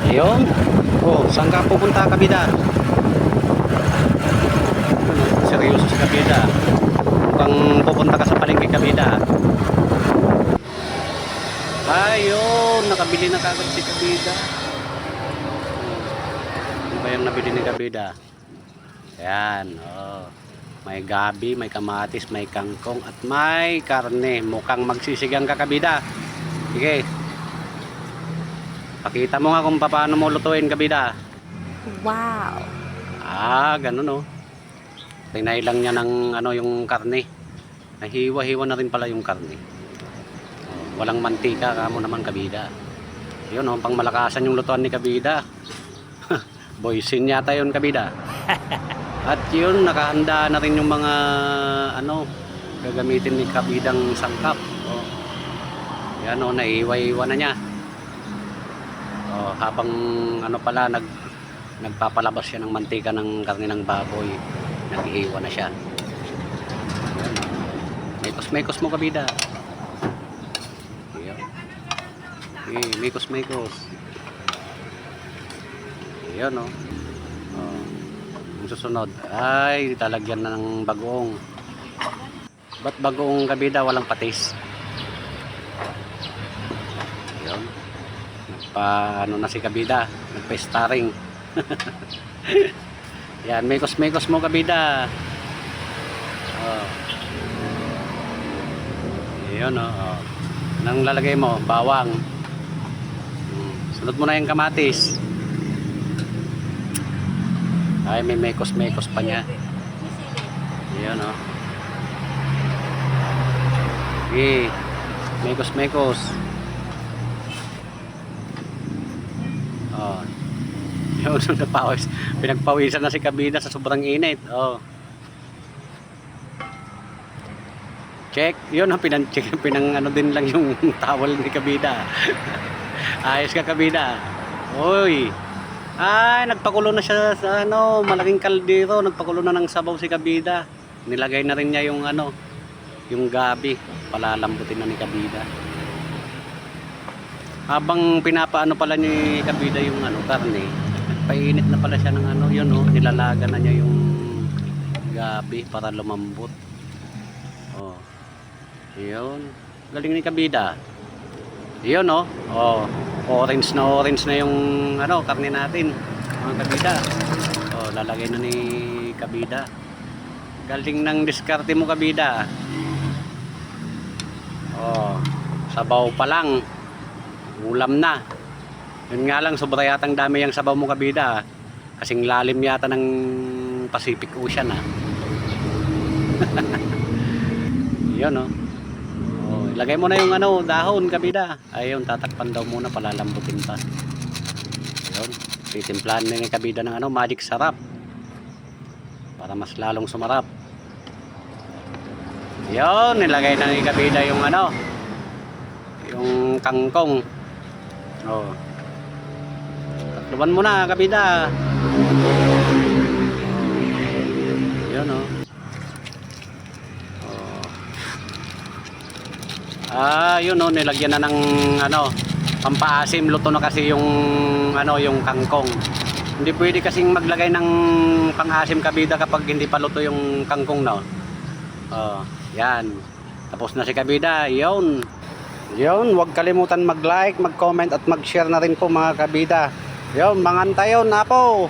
Ayun. Oh, saan ka pupunta, kabida? Seryoso si kabida. Mukhang pupunta ka sa palengke, kabida. Ayun, nakabili na kagad si kabida. Ano ba yung nabili ni kabida? Ayan, oh. May gabi, may kamatis, may kangkong at may karne. Mukhang magsisigang ka, kabida. Sige. Pakita mo nga kung paano mo lutuin, kabida. Wow. Ganun oh. Tinay lang niya ng ano yung karne. Nahiwa-hiwa na rin pala yung karne. Oh, walang mantika kamo naman, kabida. Yun oh, pang malakasan yung lutuan ni kabida. Boysin yata yun, kabida. At yun, nakahanda na rin yung mga ano gagamitin ni kabidang sangkap. Oh. Yan oh, naiwa-iwa na niya. Oh, habang ano pala nagpapalabas siya ng mantika ng karne ng baboy, nag-iiwa na siya. Mekos mo, kabida. Mekos. Ayan o. Oh. Ang susunod ay talagyan na ng bagoong. Ba't bagoong, kabida? Walang patis. Ayan. Ano na si kabida, nagpa-starring. Yan, mekos mo, kabida. Oh. Ayun oh. Nang lalagay mo, bawang. Sunod mo na yung kamatis. Ay, may mekos pa niya. Ayun oh. Mekos. Oh. Yung pinagpawisan na si kabida sa sobrang init. Oh. Check. Yun ang pinang ano din lang yung towel ni kabida. Ayos ka, kabida. Oy. Ay, nagpakulo na siya sa ano, malaking kaldero, nagpakulo na ng sabaw si kabida. Nilagay na rin niya yung ano, yung gabi, palalambutin na ni kabida. Habang pinapaano pala ni kabida yung ano, karne, painit na pala siya ng ano, yun oh, nilalaga na niya yung gabi para lumambot. Oh. Yun. Galing ni kabida. Yun oh. Oh, orange na yung ano, karne natin, mga kabida. Oh, lalagay na ni kabida. Galing ng diskarte mo, kabida. Oh, sabaw pa lang. Ulam na. Yun nga lang, sobra yatang dami yung sabaw mo, kabida. Kasing lalim yata ng Pacific Ocean ah. Yun oh. Oh, ilagay mo na yung ano, dahon, kabida. Ayun, tatakpan daw muna, palalambutin pa. Ayun, titimplahan na yung kabida ng ano, magic sarap. Para mas lalong sumarap. Yun, nilagay na ni kabida yung ano, yung kangkong. Oh. Takluban mo na, kabida. Oh. Yun oh. Yun oh, nilagyan na ng ano, pampaasim. Luto na kasi yung ano, yung kangkong. Hindi pwede kasing maglagay ng pang-asim, kabida, kapag hindi pa luto yung kangkong, no. Oh, yan. Tapos na si kabida. Yun. Yun, huwag kalimutan mag-like, mag-comment at mag-share na rin po, mga kabida. Yun, mangantayon na po.